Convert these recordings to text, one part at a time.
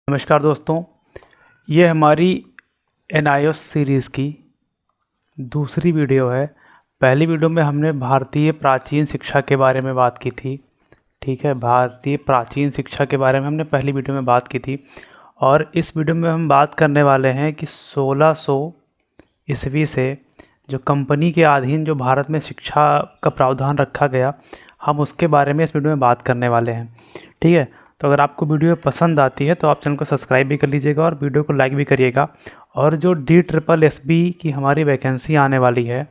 नमस्कार दोस्तों, ये हमारी एनआईओएस सीरीज़ की दूसरी वीडियो है। पहली वीडियो में हमने भारतीय प्राचीन शिक्षा के बारे में बात की थी। ठीक है, भारतीय प्राचीन शिक्षा के बारे में हमने पहली वीडियो में बात की थी और इस वीडियो में हम बात करने वाले हैं कि 1600 ईस्वी से जो कंपनी के अधीन जो भारत में शिक्षा का प्रावधान रखा गया, हम उसके बारे में इस वीडियो में बात करने वाले हैं। ठीक है, तो अगर आपको वीडियो पसंद आती है तो आप चैनल को सब्सक्राइब भी कर लीजिएगा और वीडियो को लाइक भी करिएगा। और जो DSSB की हमारी वैकेंसी आने वाली है,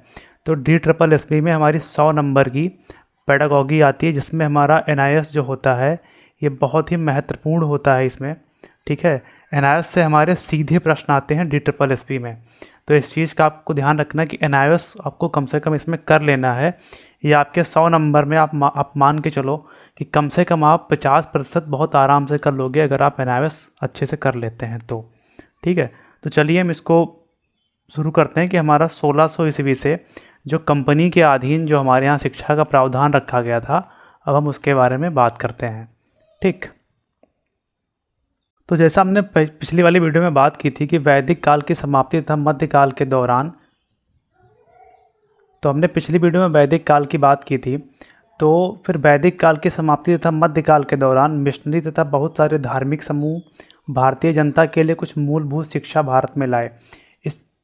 तो DSSB में हमारी 100 नंबर की पेडागॉजी आती है, जिसमें हमारा एनआईओएस जो होता है ये बहुत ही महत्वपूर्ण होता है इसमें। ठीक है, एनआईओएस से हमारे सीधे प्रश्न आते हैं DSSB में। तो इस चीज़ का आपको ध्यान रखना कि एनआईओएस आपको कम से कम इसमें कर लेना है। ये आपके 100 नंबर में आप मान के चलो कि कम से कम आप 50% बहुत आराम से कर लोगे अगर आप एनआईओएस अच्छे से कर लेते हैं तो। ठीक है, तो चलिए हम इसको शुरू करते हैं कि हमारा 1600 ईस्वी से जो कंपनी के अधीन जो हमारे यहाँ शिक्षा का प्रावधान रखा गया था, अब हम उसके बारे में बात करते हैं। ठीक, तो जैसा हमने पिछली वाली वीडियो में बात की थी कि वैदिक काल की समाप्ति तथा मध्यकाल के दौरान, तो हमने पिछली वीडियो में वैदिक काल की बात की थी। तो फिर वैदिक काल की समाप्ति तथा मध्यकाल के दौरान मिशनरी तथा बहुत सारे धार्मिक समूह भारतीय जनता के लिए कुछ मूलभूत शिक्षा भारत में लाए।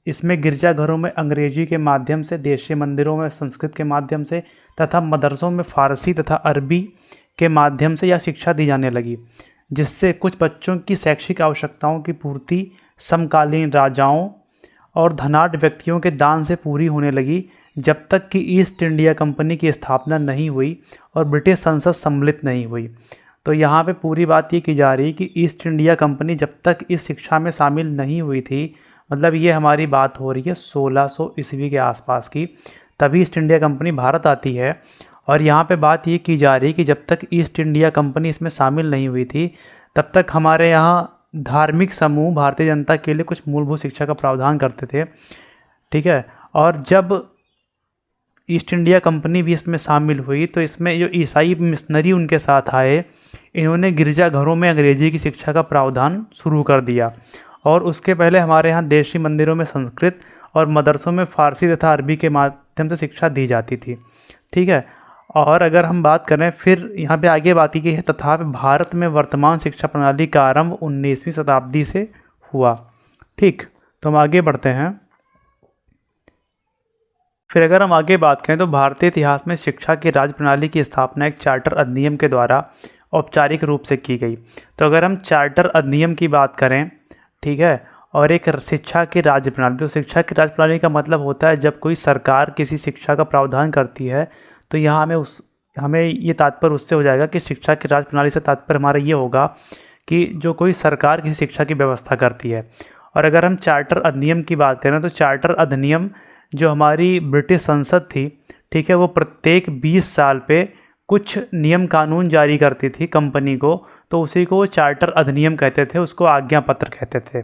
इसमें गिरजाघरों में अंग्रेजी के माध्यम से, देशी मंदिरों में संस्कृत के माध्यम से तथा मदरसों में फारसी तथा अरबी के माध्यम से यह शिक्षा दी जाने लगी, जिससे कुछ बच्चों की शैक्षिक आवश्यकताओं की पूर्ति समकालीन राजाओं और धनाढ्य व्यक्तियों के दान से पूरी होने लगी, जब तक कि ईस्ट इंडिया कंपनी की स्थापना नहीं हुई और ब्रिटिश संसद सम्मिलित नहीं हुई। तो यहाँ पे पूरी बात ये की जा रही है कि ईस्ट इंडिया कंपनी जब तक इस शिक्षा में शामिल नहीं हुई थी, मतलब ये हमारी बात हो रही है 1600 ईस्वी के आसपास की, तभी ईस्ट इंडिया कंपनी भारत आती है। और यहाँ पे बात ये की जा रही है कि जब तक ईस्ट इंडिया कंपनी इसमें शामिल नहीं हुई थी, तब तक हमारे यहाँ धार्मिक समूह भारतीय जनता के लिए कुछ मूलभूत शिक्षा का प्रावधान करते थे। ठीक है, और जब ईस्ट इंडिया कंपनी भी इसमें शामिल हुई तो इसमें जो ईसाई मिशनरी उनके साथ आए, इन्होंने गिरजाघरों में अंग्रेजी की शिक्षा का प्रावधान शुरू कर दिया। और उसके पहले हमारे यहाँ देशी मंदिरों में संस्कृत और मदरसों में फारसी तथा अरबी के माध्यम से शिक्षा दी जाती थी। ठीक है, और अगर हम बात करें फिर यहाँ पे आगे बात की गई है, तथा भारत में वर्तमान शिक्षा प्रणाली का आरंभ 19वीं शताब्दी से हुआ। ठीक, तो हम आगे बढ़ते हैं। फिर अगर हम आगे बात करें तो भारतीय इतिहास में शिक्षा की राज्य प्रणाली की स्थापना एक चार्टर अधिनियम के द्वारा औपचारिक रूप से की गई। तो अगर हम चार्टर अधिनियम की बात करें, ठीक है, और एक शिक्षा की राज्य प्रणाली, तो शिक्षा की राज्य प्रणाली का मतलब होता है जब कोई सरकार किसी शिक्षा का प्रावधान करती है, तो यहाँ हमें ये तात्पर्य उससे हो जाएगा कि शिक्षा की राज्य प्रणाली से तात्पर्य हमारा ये होगा कि जो कोई सरकार किसी शिक्षा की व्यवस्था करती है। और अगर हम चार्टर अधिनियम की बात करें तो चार्टर अधिनियम जो हमारी ब्रिटिश संसद थी, ठीक है, वो प्रत्येक 20 साल पे कुछ नियम कानून जारी करती थी कंपनी को, तो उसी को चार्टर अधिनियम कहते थे, उसको आज्ञा पत्र कहते थे।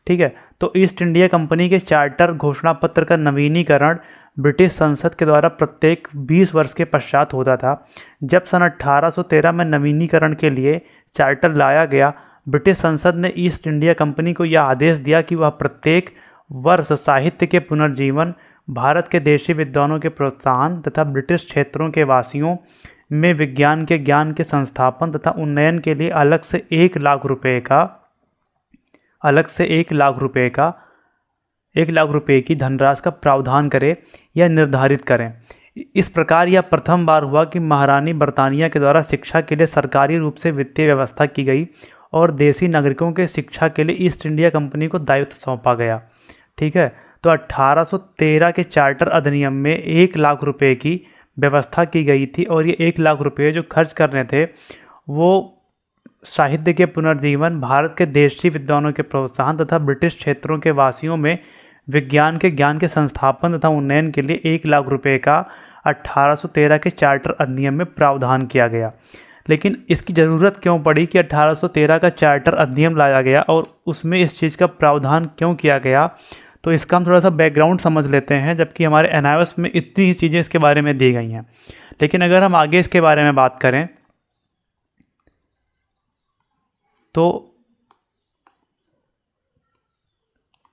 ठीक है, तो ईस्ट इंडिया कंपनी के चार्टर घोषणा पत्र का नवीनीकरण ब्रिटिश संसद के द्वारा प्रत्येक 20 वर्ष के पश्चात होता था। जब सन 1813 में नवीनीकरण के लिए चार्टर लाया गया, ब्रिटिश संसद ने ईस्ट इंडिया कंपनी को यह आदेश दिया कि वह प्रत्येक वर्ष साहित्य के पुनर्जीवन, भारत के देशी विद्वानों के प्रोत्साहन तथा ब्रिटिश क्षेत्रों के वासियों में विज्ञान के ज्ञान के संस्थापन तथा उन्नयन के लिए अलग से 1 लाख रुपए की धनराशि का प्रावधान करे या निर्धारित करें। इस प्रकार यह प्रथम बार हुआ कि महारानी बर्तानिया के द्वारा शिक्षा के लिए सरकारी रूप से वित्तीय व्यवस्था की गई और देसी नागरिकों के शिक्षा के लिए ईस्ट इंडिया कंपनी को दायित्व सौंपा गया। ठीक है, तो 1813 के चार्टर अधिनियम में 1 लाख रुपए की व्यवस्था की गई थी और ये 1 लाख रुपए जो खर्च करने थे वो साहित्य के पुनर्जीवन, भारत के देशी विद्वानों के प्रोत्साहन तथा ब्रिटिश क्षेत्रों के वासियों में विज्ञान के ज्ञान के संस्थापन तथा उन्नयन के लिए 1 लाख रुपए का 1813 के चार्टर अधिनियम में प्रावधान किया गया। लेकिन इसकी ज़रूरत क्यों पड़ी कि 1813 का चार्टर अधिनियम लाया गया और उसमें इस चीज़ का प्रावधान क्यों किया गया, तो इसका हम थोड़ा सा बैकग्राउंड समझ लेते हैं, जबकि हमारे एनआईओएस में इतनी ही चीज़ें इसके बारे में दी गई हैं। लेकिन अगर हम आगे इसके बारे में बात करें तो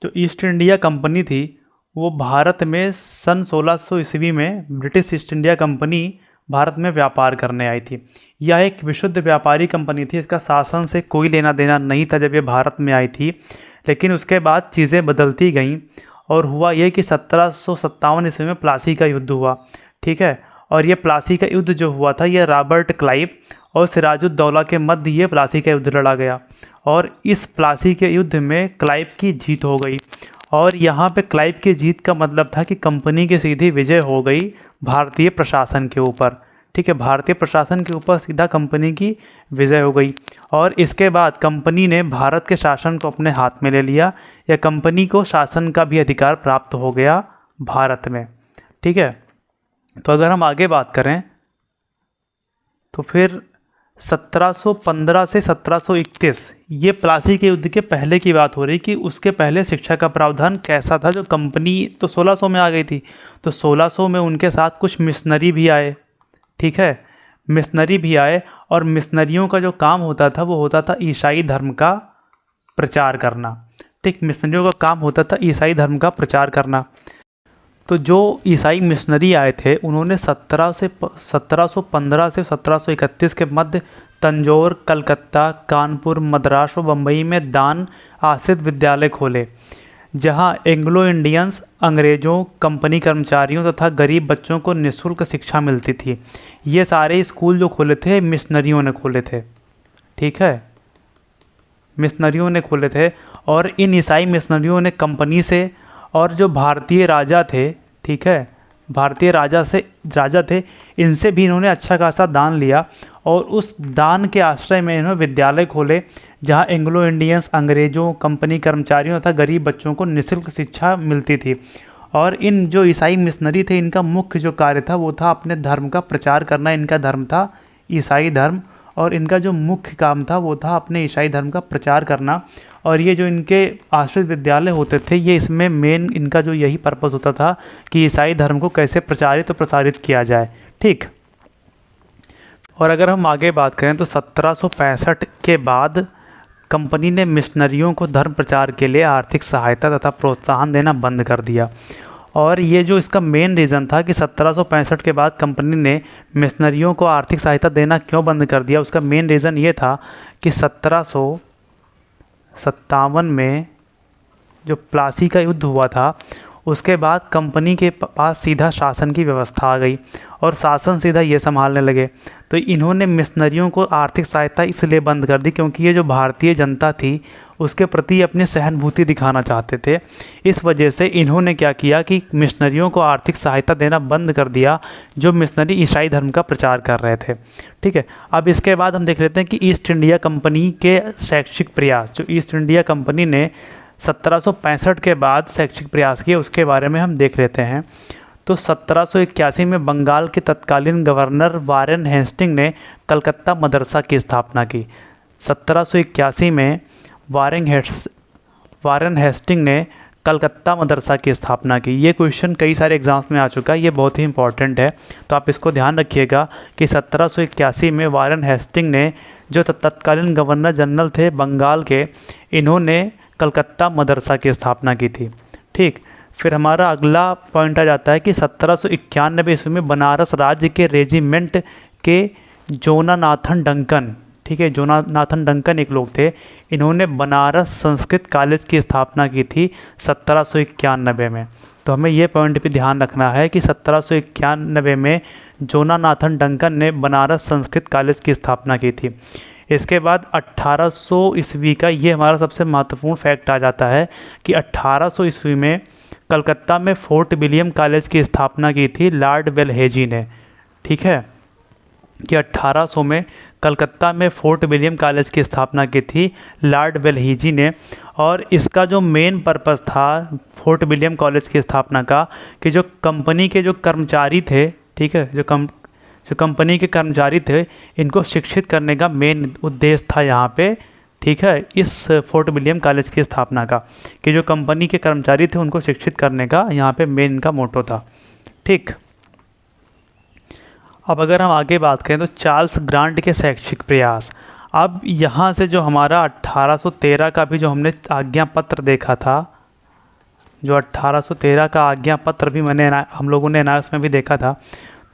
जो ईस्ट इंडिया कंपनी थी वो भारत में सन 1600 ईस्वी में British east India company Bharat में व्यापार करने आई थी। यह एक विशुद्ध व्यापारी कंपनी थी, इसका शासन से कोई लेना देना नहीं था जब ये भारत में आई थी। लेकिन उसके बाद चीज़ें बदलती गईं और हुआ ये कि 1757 ईस्वी में प्लासी का युद्ध हुआ, ठीक है। और ये प्लासी का युद्ध जो हुआ था ये रॉबर्ट क्लाइव और सिराजुद्दौला के मध्य ये प्लासी का युद्ध लड़ा गया और इस प्लासी के युद्ध में क्लाइव की जीत हो गई। और यहाँ पे क्लाइव की जीत का मतलब था कि कंपनी की सीधी विजय हो गई भारतीय प्रशासन के ऊपर, ठीक है। भारतीय प्रशासन के ऊपर सीधा कंपनी की विजय हो गई और इसके बाद कंपनी ने भारत के शासन को अपने हाथ में ले लिया, या कंपनी को शासन का भी अधिकार प्राप्त हो गया भारत में, ठीक है। तो अगर हम आगे बात करें तो फिर 1715 से 1731 ये प्लासी के युद्ध के पहले की बात हो रही कि उसके पहले शिक्षा का प्रावधान कैसा था। जो कंपनी तो 1600 में आ गई थी, तो 1600 में उनके साथ कुछ मिशनरी भी आए, ठीक है। मिशनरी भी आए और मिशनरियों का जो काम होता था वो होता था ईसाई धर्म का प्रचार करना, ठीक। मिशनरियों का काम होता था ईसाई धर्म का प्रचार करना। तो जो ईसाई मिशनरी आए थे उन्होंने 1715 से 1731 के मध्य तंजौर, कलकत्ता, कानपुर, मद्रास और बम्बई में दान आश्रित विद्यालय खोले, जहां एंग्लो इंडियंस, अंग्रेज़ों, कंपनी कर्मचारियों तथा गरीब बच्चों को निःशुल्क शिक्षा मिलती थी। ये सारे स्कूल जो खोले थे मिशनरियों ने खोले थे, ठीक है, मिशनरियों ने खोले थे। और इन ईसाई मिशनरियों ने कंपनी से और जो भारतीय राजा थे, ठीक है, भारतीय राजा थे, इनसे भी इन्होंने अच्छा खासा दान लिया और उस दान के आश्रय में इन्होंने विद्यालय खोले जहां एंग्लो इंडियंस, अंग्रेज़ों, कंपनी कर्मचारियों तथा गरीब बच्चों को निःशुल्क शिक्षा मिलती थी। और इन जो ईसाई मिशनरी थे इनका मुख्य जो कार्य था वो था अपने धर्म का प्रचार करना। इनका धर्म था ईसाई धर्म और इनका जो मुख्य काम था वो था अपने ईसाई धर्म का प्रचार करना। और ये जो इनके आश्रित विद्यालय होते थे ये इसमें मेन इनका जो यही पर्पस होता था कि ईसाई धर्म को कैसे प्रचारित और प्रसारित किया जाए, ठीक। और अगर हम आगे बात करें तो 1765 के बाद कंपनी ने मिशनरियों को धर्म प्रचार के लिए आर्थिक सहायता तथा प्रोत्साहन देना बंद कर दिया। और ये जो इसका मेन रीज़न था कि 1765 के बाद कंपनी ने मिशनरियों को आर्थिक सहायता देना क्यों बंद कर दिया, उसका मेन रीज़न ये था कि 1757 में जो प्लासी का युद्ध हुआ था उसके बाद कंपनी के पास सीधा शासन की व्यवस्था आ गई और शासन सीधा ये संभालने लगे। तो इन्होंने मिशनरियों को आर्थिक सहायता इसलिए बंद कर दी क्योंकि ये जो भारतीय जनता थी उसके प्रति अपनी सहानुभूति दिखाना चाहते थे। इस वजह से इन्होंने क्या किया कि मिशनरियों को आर्थिक सहायता देना बंद कर दिया जो मिशनरी ईसाई धर्म का प्रचार कर रहे थे, ठीक है। अब इसके बाद हम देख लेते हैं कि ईस्ट इंडिया कंपनी के शैक्षिक प्रयास, जो ईस्ट इंडिया कंपनी ने 1765 के बाद शैक्षिक प्रयास किए उसके बारे में हम देख लेते हैं। तो 1781 में बंगाल के तत्कालीन गवर्नर वारेन हेस्टिंग ने कलकत्ता मदरसा की स्थापना की। 1781 में वारेन हेस्टिंग ने कलकत्ता मदरसा की स्थापना की। ये क्वेश्चन कई सारे एग्जाम्स में आ चुका है, ये बहुत ही इंपॉर्टेंट है, तो आप इसको ध्यान रखिएगा कि 1781 में वारेन हेस्टिंग ने, जो तत्कालीन गवर्नर जनरल थे बंगाल के, इन्होंने कलकत्ता मदरसा की स्थापना की थी, ठीक। फिर हमारा अगला पॉइंट आ जाता है कि 1791 ईस्वी में बनारस राज्य के रेजिमेंट के जोनानाथन डंकन, ठीक है, जोनानाथन डंकन एक लोग थे, इन्होंने बनारस संस्कृत कॉलेज की स्थापना की थी 1791 में। तो हमें ये पॉइंट भी ध्यान रखना है कि 1791 में जोनानाथन डंकन ने बनारस संस्कृत कॉलेज की स्थापना की थी। इसके बाद 1800 ईस्वी का ये हमारा सबसे महत्वपूर्ण फैक्ट आ जाता है कि 1800 ईस्वी में कलकत्ता में फोर्ट विलियम कॉलेज की स्थापना की थी लॉर्ड वेलहेजी ने, ठीक है, कि 1800 में कलकत्ता में फोर्ट विलियम कॉलेज की स्थापना की थी लॉर्ड वेलहेजी ने। और इसका जो मेन पर्पस था फोर्ट विलियम कॉलेज की स्थापना का कि जो कंपनी के जो कर्मचारी थे, ठीक है, जो कंपनी के कर्मचारी थे इनको शिक्षित करने का मेन उद्देश्य था यहाँ पे, ठीक है, इस फोर्ट विलियम कॉलेज की स्थापना का, कि जो कंपनी के कर्मचारी थे उनको शिक्षित करने का यहाँ पे मेन इनका मोटो था, ठीक। अब अगर हम आगे बात करें तो चार्ल्स ग्रांट के शैक्षिक प्रयास। अब यहाँ से जो हमारा 1813 का भी जो हमने आज्ञा पत्र देखा था, जो 1813 का आज्ञा पत्र भी हम लोगों ने एनायस में भी देखा था।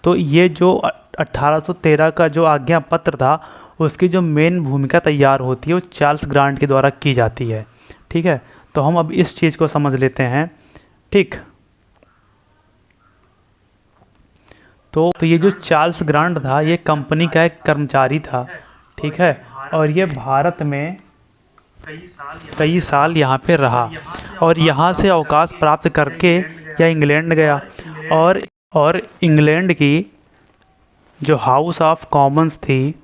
तो ये जो 1813 का जो आज्ञा पत्र था उसकी जो मेन भूमिका तैयार होती है वो चार्ल्स ग्रांट के द्वारा की जाती है। ठीक है, तो हम अब इस चीज़ को समझ लेते हैं। ठीक, तो ये जो चार्ल्स ग्रांट था ये कंपनी का एक कर्मचारी था। ठीक है, और ये भारत में कई साल यहाँ पे रहा और यहाँ से अवकाश प्राप्त करके या इंग्लैंड गया और इंग्लैंड की जो हाउस ऑफ कॉमन्स थी,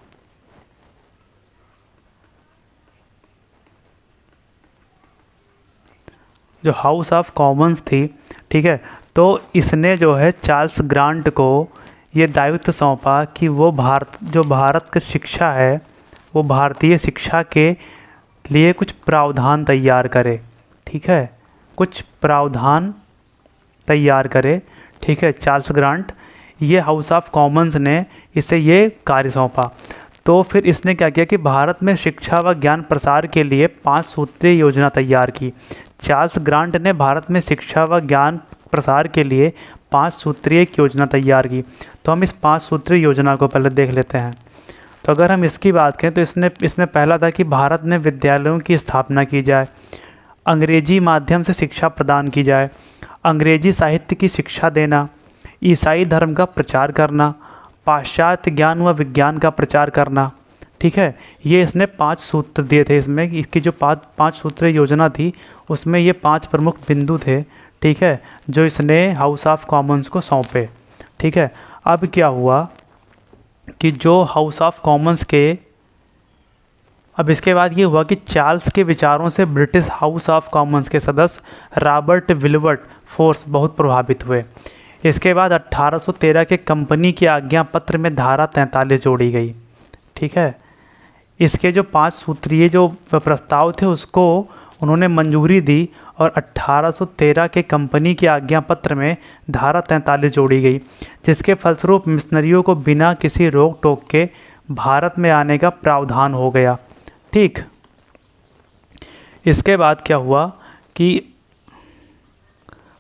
जो हाउस ऑफ कॉमन्स थी, ठीक है, तो इसने जो है चार्ल्स ग्रांट को ये दायित्व सौंपा कि वो भारत की शिक्षा है वो भारतीय शिक्षा के लिए कुछ प्रावधान तैयार करे। ठीक है, कुछ प्रावधान तैयार करे। ठीक है, चार्ल्स ग्रांट, ये हाउस ऑफ कॉमन्स ने इसे ये कार्य सौंपा। तो फिर इसने क्या किया कि भारत में शिक्षा व ज्ञान प्रसार के लिए 5 सूत्रीय योजना तैयार की। चार्ल्स ग्रांट ने भारत में शिक्षा व ज्ञान प्रसार के लिए 5 सूत्रीय एक योजना तैयार की। तो हम इस 5 सूत्रीय योजना को पहले देख लेते हैं। तो अगर हम इसकी बात करें तो इसमें पहला था कि भारत में विद्यालयों की स्थापना की जाए, अंग्रेजी माध्यम से शिक्षा प्रदान की जाए, अंग्रेजी साहित्य की शिक्षा देना, ईसाई धर्म का प्रचार करना, पाश्चात्य ज्ञान व विज्ञान का प्रचार करना। ठीक है, ये इसने 5 सूत्र दिए थे। इसमें इसकी जो 5 सूत्रीय योजना थी उसमें ये 5 प्रमुख बिंदु थे। ठीक है, जो इसने हाउस ऑफ कॉमन्स को सौंपे। ठीक है, अब क्या हुआ कि जो हाउस ऑफ कॉमन्स के अब इसके बाद ये हुआ कि चार्ल्स के विचारों से ब्रिटिश हाउस ऑफ कॉमन्स के सदस्य रॉबर्ट विलबर्फोर्स बहुत प्रभावित हुए। इसके बाद 1813 के कंपनी के आज्ञा पत्र में धारा 43 जोड़ी गई। ठीक है, इसके जो 5 सूत्रीय जो प्रस्ताव थे उसको उन्होंने मंजूरी दी और 1813 के कंपनी के आज्ञा पत्र में धारा 43 जोड़ी गई, जिसके फलस्वरूप मिशनरियों को बिना किसी रोक टोक के भारत में आने का प्रावधान हो गया। ठीक, इसके बाद क्या हुआ कि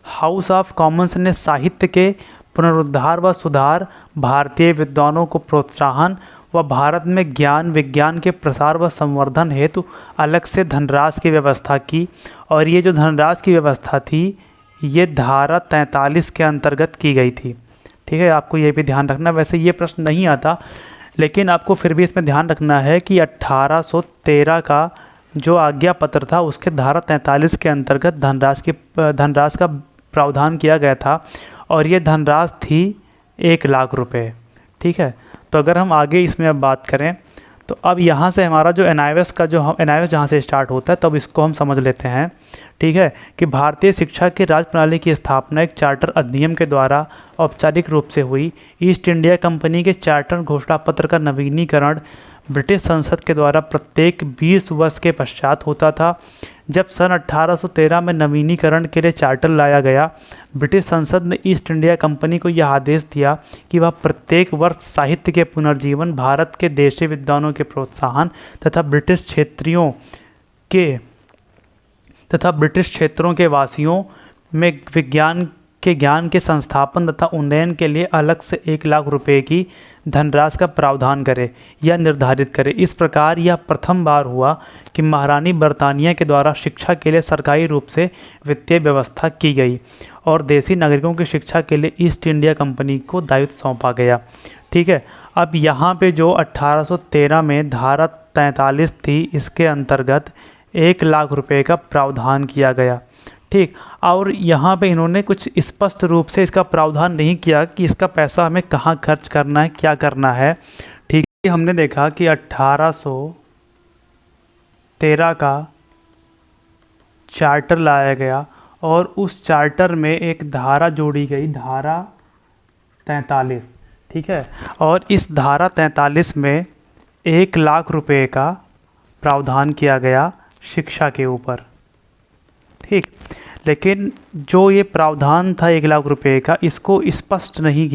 हाउस ऑफ कॉमन्स ने साहित्य के पुनरुद्धार व सुधार, भारतीय विद्वानों को प्रोत्साहन व भारत में ज्ञान विज्ञान के प्रसार व संवर्धन हेतु अलग से धनराशि की व्यवस्था की। और ये जो धनराशि की व्यवस्था थी ये धारा 43 के अंतर्गत की गई थी। ठीक है, आपको ये भी ध्यान रखना, वैसे ये प्रश्न नहीं आता लेकिन आपको फिर भी इसमें ध्यान रखना है कि 1813 का जो आज्ञा पत्र था उसके धारा 43 के अंतर्गत धनराशि का प्रावधान किया गया था और ये धनराशि थी 1 लाख रुपए। ठीक है, तो अगर हम आगे इसमें अब बात करें तो अब यहाँ से हमारा जो एनायस जहाँ से स्टार्ट होता है तब इसको हम समझ लेते हैं। ठीक है, कि भारतीय शिक्षा की राज प्रणाली की स्थापना एक चार्टर अधिनियम के द्वारा औपचारिक रूप से हुई। ईस्ट इंडिया कंपनी के चार्टर घोषणा पत्र का नवीनीकरण ब्रिटिश संसद के द्वारा प्रत्येक 20 वर्ष के पश्चात होता था। जब सन 1813 में नवीनीकरण के लिए चार्टर लाया गया, ब्रिटिश संसद ने ईस्ट इंडिया कंपनी को यह आदेश दिया कि वह प्रत्येक वर्ष साहित्य के पुनर्जीवन, भारत के देशी विद्वानों के प्रोत्साहन तथा ब्रिटिश क्षेत्रों के वासियों में विज्ञान के ज्ञान के संस्थापन तथा उन्नयन के लिए अलग से 1 लाख रुपए की धनराशि का प्रावधान करे या निर्धारित करे। इस प्रकार यह प्रथम बार हुआ कि महारानी बर्तानिया के द्वारा शिक्षा के लिए सरकारी रूप से वित्तीय व्यवस्था की गई और देसी नागरिकों की शिक्षा के लिए ईस्ट इंडिया कंपनी को दायित्व सौंपा गया। ठीक है, अब यहाँ पे जो 1813 में धारा 43 थी इसके अंतर्गत 1 लाख रुपए का प्रावधान किया गया। ठीक, और यहाँ पे इन्होंने कुछ स्पष्ट रूप से इसका प्रावधान नहीं किया कि इसका पैसा हमें कहाँ खर्च करना है, क्या करना है। ठीक है, हमने देखा कि 1813 का चार्टर लाया गया और उस चार्टर में एक धारा जोड़ी गई, धारा 43। ठीक है, और इस धारा 43 में 1 लाख रुपए का प्रावधान किया गया शिक्षा के ऊपर। ठीक, लेकिन जो ये प्रावधान था 1 लाख रुपए का, इसको स्पष्ट नहीं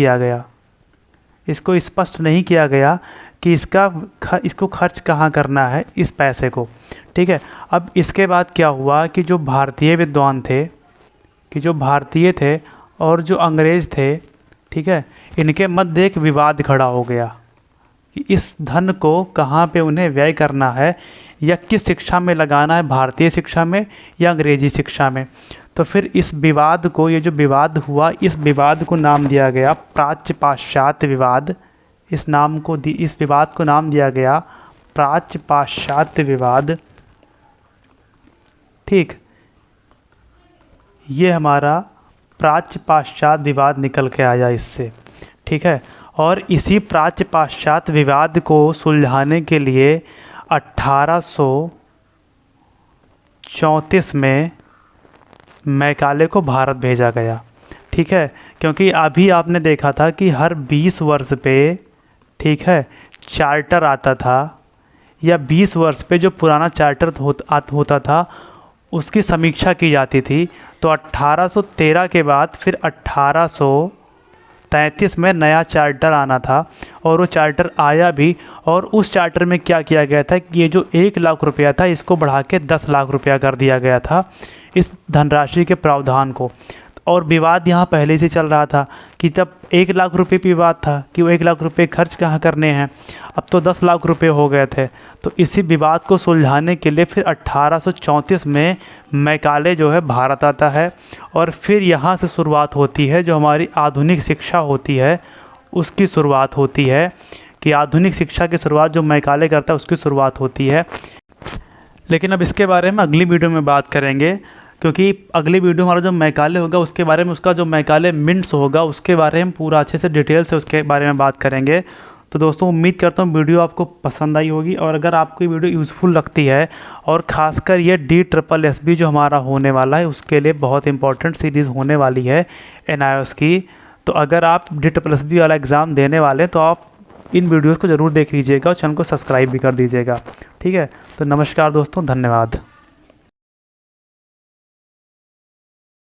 किया गया कि इसको खर्च कहाँ करना है इस पैसे को। ठीक है, अब इसके बाद क्या हुआ कि जो भारतीय विद्वान थे कि जो भारतीय थे और जो अंग्रेज़ थे, ठीक है, इनके मध्य एक विवाद खड़ा हो गया कि इस धन को कहाँ पे उन्हें व्यय करना है या किस शिक्षा में लगाना है, भारतीय शिक्षा में या अंग्रेज़ी शिक्षा में। तो फिर इस विवाद को, ये जो विवाद हुआ, इस विवाद को नाम दिया गया प्राच्य पाश्चात्य विवाद। इस विवाद को नाम दिया गया प्राच्य पाश्चात्य विवाद। ठीक, ये हमारा प्राच्य पाश्चात्य विवाद निकल के आया इससे। ठीक है, और इसी प्राच्य पाश्चात्य विवाद को सुलझाने के लिए 1834 में मैकाले को भारत भेजा गया। ठीक है, क्योंकि अभी आपने देखा था कि हर 20 वर्ष पे, ठीक है, चार्टर आता था, या 20 वर्ष पे जो पुराना चार्टर होता था उसकी समीक्षा की जाती थी। तो 1813 के बाद फिर 1833 में नया चार्टर आना था, और वो चार्टर आया भी। और उस चार्टर में क्या किया गया था कि ये जो 1 लाख रुपया था इसको बढ़ा के 10 लाख रुपया कर दिया गया था, इस धनराशि के प्रावधान को। और विवाद यहाँ पहले से चल रहा था कि तब 1 लाख रुपये पे विवाद था कि वो 1 लाख रुपये खर्च कहाँ करने हैं, अब तो 10 लाख रुपये हो गए थे। तो इसी विवाद को सुलझाने के लिए फिर 1834 में मैकाले जो है भारत आता है, और फिर यहाँ से शुरुआत होती है जो हमारी आधुनिक शिक्षा होती है उसकी शुरुआत होती है, कि आधुनिक शिक्षा की शुरुआत जो मैकाले करता है उसकी शुरुआत होती है। लेकिन अब इसके बारे में अगली वीडियो में बात करेंगे, क्योंकि अगली वीडियो हमारा जो मैकाले होगा उसके बारे में, उसका जो मैकाले मिंट्स होगा उसके बारे में पूरा अच्छे से डिटेल से उसके बारे में बात करेंगे। तो दोस्तों उम्मीद करता हूँ वीडियो आपको पसंद आई होगी, और अगर आपको ये वीडियो यूज़फुल लगती है, और ख़ासकर ये DSSB जो हमारा होने वाला है उसके लिए बहुत इंपॉर्टेंट सीरीज़ होने वाली है NIOS की। तो अगर आप DSSB वाला एग्ज़ाम देने वाले हैं तो आप इन वीडियोज़ को ज़रूर देख लीजिएगा और चैनल को सब्सक्राइब भी कर दीजिएगा। ठीक है, तो नमस्कार दोस्तों, धन्यवाद।